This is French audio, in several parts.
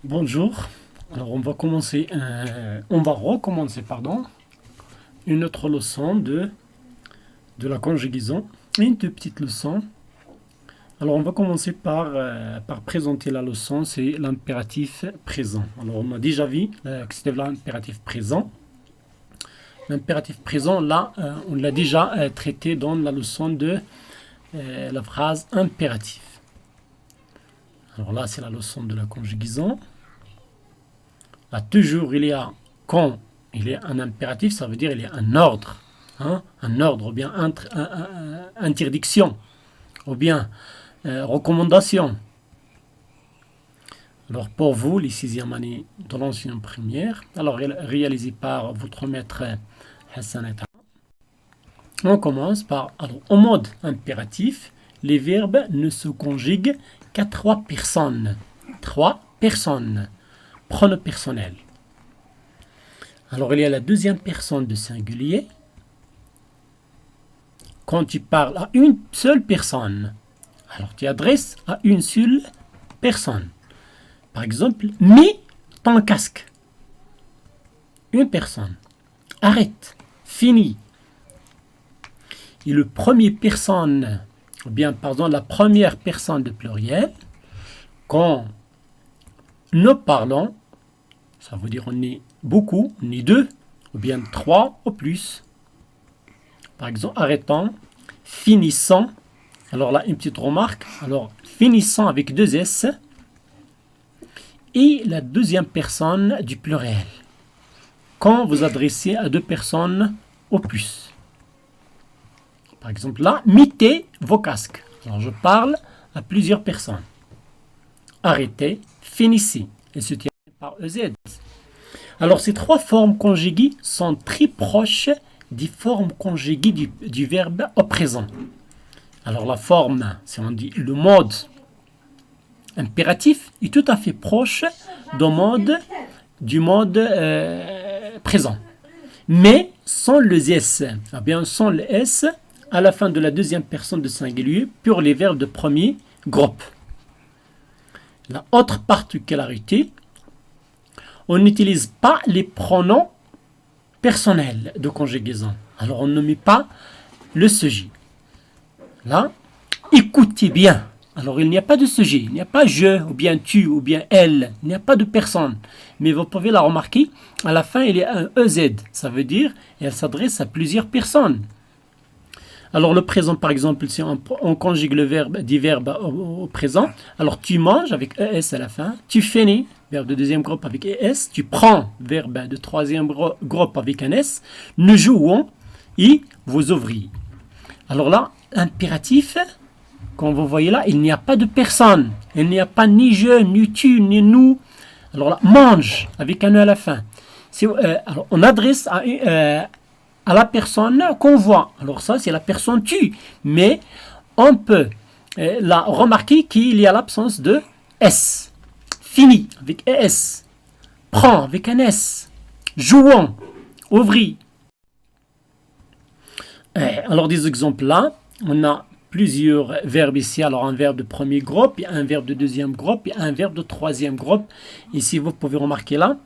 Bonjour. Alors on va recommencer, une autre leçon de la conjugaison, une toute petite leçon. Alors on va commencer par présenter la leçon, c'est l'impératif présent. Alors on a déjà vu que c'était l'impératif présent. L'impératif présent, là, on l'a déjà traité dans la leçon de la phrase impératif. Alors là, c'est la leçon de la conjugaison. Là, toujours, quand il y a un impératif, ça veut dire il y a un ordre. Un ordre, ou bien interdiction, ou bien recommandation. Alors, pour vous, les 6e années de l'ancienne première, alors réalisé par votre maître Hassan Eta. On commence par, alors, en mode impératif, les verbes ne se conjuguent qu'à 3 personnes. 3 personnes. Pronom personnel. Alors, il y a la deuxième personne de singulier. Quand tu parles à une seule personne, alors tu adresses à une seule personne. Par exemple, mets ton casque. Une personne. Arrête. Fini. Et la première personne de pluriel, quand nous parlons, ça veut dire on est beaucoup, on est deux, ou bien trois ou plus. Par exemple, arrêtons, finissons. Alors là, une petite remarque. Alors, finissons avec 2 S. Et la deuxième personne du pluriel. Quand vous adressez à 2 personnes ou plus. Par exemple, là, mettez vos casques. Alors, je parle à plusieurs personnes. Arrêtez, finissez. Et se termine par EZ. Alors, ces 3 formes conjuguées sont très proches des formes conjuguées du verbe au présent. Alors, la forme, si on dit le mode impératif, est tout à fait proche du mode présent. Mais sans le S, sans le S à la fin de la deuxième personne de singulier pour les verbes de premier groupe. La autre particularité, on n'utilise pas les pronoms personnels de conjugaison. Alors, on ne met pas le sujet. Là, écoutez bien. Alors, il n'y a pas de sujet. Il n'y a pas je, ou bien tu, ou bien elle. Il n'y a pas de personne. Mais vous pouvez la remarquer, à la fin, il y a un EZ. Ça veut dire, elle s'adresse à plusieurs personnes. Alors, le présent, par exemple, si on conjugue des verbes au présent, alors tu manges avec ES à la fin, tu finis, verbe de deuxième groupe avec ES, tu prends, verbe de troisième groupe avec un S, nous jouons et vous ouvrez. Alors là, impératif, comme vous voyez là, il n'y a pas de personne, il n'y a pas ni je, ni tu, ni nous. Alors là, mange avec un E à la fin. Alors, on adresse à la personne qu'on voit. Alors ça, c'est la personne tu. Mais on peut la remarquer qu'il y a l'absence de S. Fini avec ES. Prends avec un S. Jouons. Ouvris. Alors des exemples là, on a plusieurs verbes ici. Alors un verbe de premier groupe, un verbe de deuxième groupe et un verbe de troisième groupe. Ici, vous pouvez remarquer là.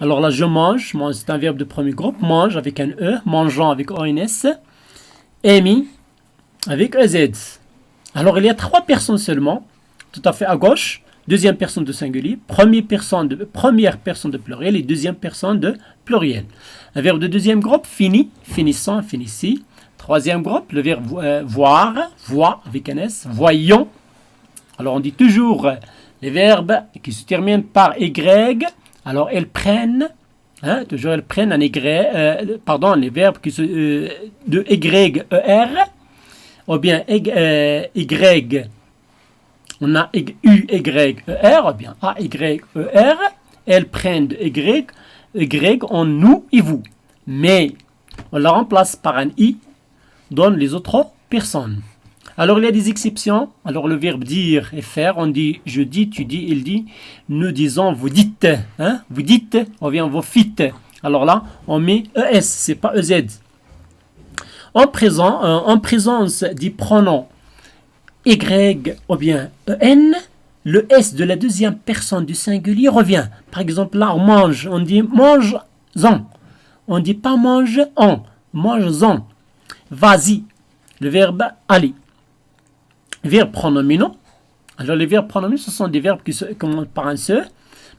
Alors là, je mange, c'est un verbe de premier groupe. Mange avec un E, mangeant avec ONS. Amy avec EZ. Alors il y a 3 personnes seulement, tout à fait à gauche. Deuxième personne de singulier, première personne de pluriel et deuxième personne de pluriel. Un verbe de deuxième groupe, fini, finissant, finissi. Troisième groupe, le verbe voir, voit avec un S, voyons. Alors on dit toujours les verbes qui se terminent par Y. Alors elles prennent, elles prennent un Y, les verbes qui de Y, ER, ou bien Y, on a U, Y, ER, ou bien A, Y, ER, elles prennent de Y en nous et vous. Mais on la remplace par un I dans les autres personnes. Alors, il y a des exceptions. Alors, le verbe dire et faire, on dit je dis, tu dis, il dit. Nous disons, vous dites. Vous dites, on vient vous faites. Alors là, on met ES, c'est pas EZ. En présence des pronoms Y ou bien EN, le S de la deuxième personne du singulier revient. Par exemple, là, on mange, on dit mange-en. On ne dit pas mange-en, mange-en. Vas-y, le verbe aller. Verbes pronominaux. Alors, les verbes pronominaux, ce sont des verbes qui commencent par un se.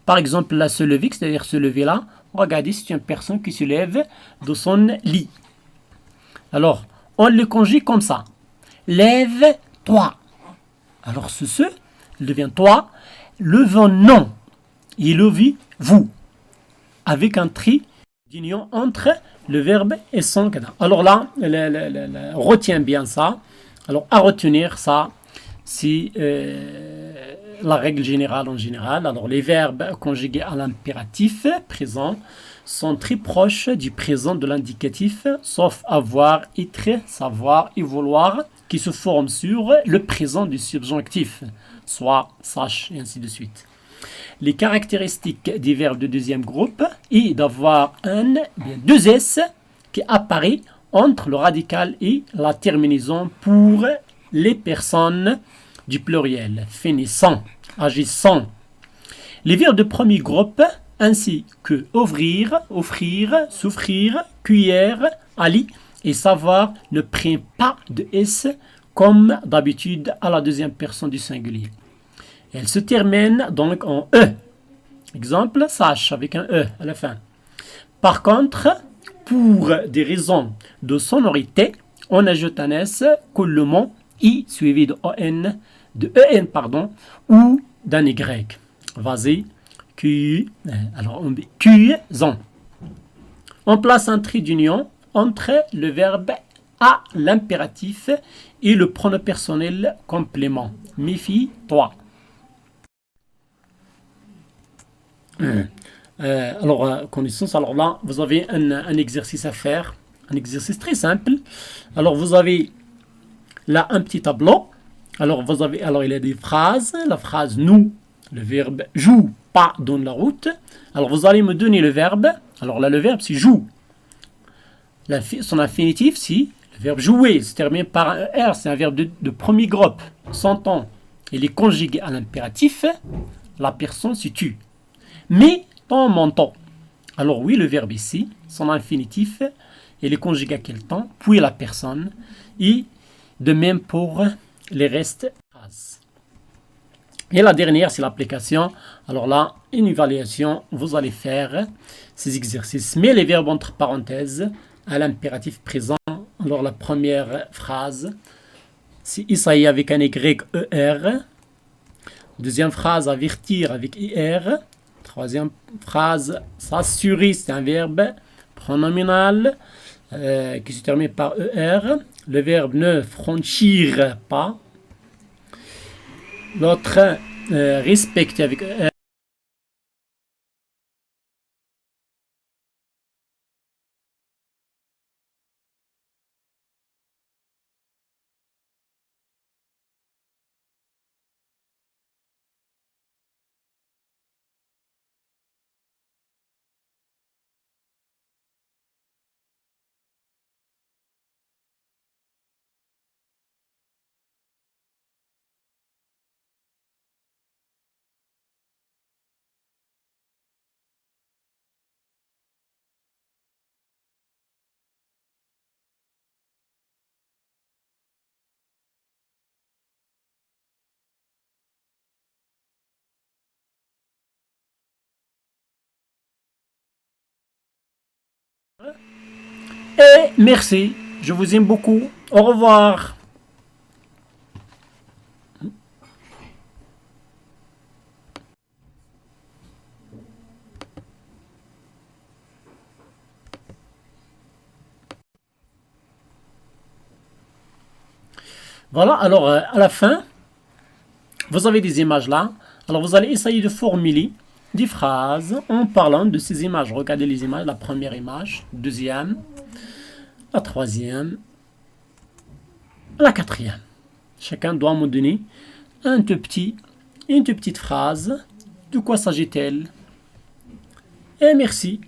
Par exemple, là, se lever, c'est-à-dire se lever là. Regardez, c'est une personne qui se lève de son lit. Alors, on le conjugue comme ça. Lève-toi. Alors, ce devient toi. Levons-nous. Et levé, vous. Avec un tri d'union entre le verbe et son cadre. Alors là, retiens bien ça. Alors, à retenir ça, c'est la règle générale en général. Alors, les verbes conjugués à l'impératif présent sont très proches du présent de l'indicatif, sauf avoir, être, savoir et vouloir, qui se forment sur le présent du subjonctif, soit, sache, et ainsi de suite. Les caractéristiques des verbes de deuxième groupe est d'avoir deux S qui apparaît entre le radical et la terminaison pour les personnes du pluriel, finissant, agissant. Les verbes de premier groupe ainsi que ouvrir, offrir, souffrir, cuillère, aller et savoir ne prennent pas de S comme d'habitude à la deuxième personne du singulier. Elle se termine donc en E. Exemple, sache avec un E à la fin. Par contre, pour des raisons de sonorité, on ajoute un S coulement I suivi de EN ou d'un Y. Vas-y, alors on dit cuisons. On place un trait d'union entre le verbe à l'impératif et le pronom personnel complément. Méfie-toi. Connaissance. Alors là, vous avez un exercice à faire, un exercice très simple. Alors vous avez là un petit tableau. Alors il y a des phrases. La phrase nous, le verbe joue pas dans la route. Alors vous allez me donner le verbe. Alors là le verbe c'est joue. Son infinitif c'est le verbe jouer. Se termine par un R. C'est un verbe de premier groupe. S'entend. Il est conjugué à l'impératif. La personne se tue. Mais temps montant. Alors oui, le verbe ici, son infinitif, il est conjugué à quel temps, puis la personne, et de même pour les restes. Et la dernière, c'est l'application. Alors là, une évaluation, vous allez faire ces exercices. Mais les verbes entre parenthèses à l'impératif présent. Alors la première phrase, c'est Isaïe avec un Y-E-R. Deuxième phrase, avertir avec IR. Troisième phrase, s'assurer, c'est un verbe pronominal qui se termine par ER. Le verbe ne franchir pas. L'autre, respecter avec ER. Et merci, je vous aime beaucoup. Au revoir. Voilà, alors à la fin, vous avez des images là. Alors vous allez essayer de formuler des phrases en parlant de ces images. Regardez les images, la première image, deuxième, la troisième, la quatrième. Chacun doit me donner une toute petite phrase. De quoi s'agit-elle? Et merci.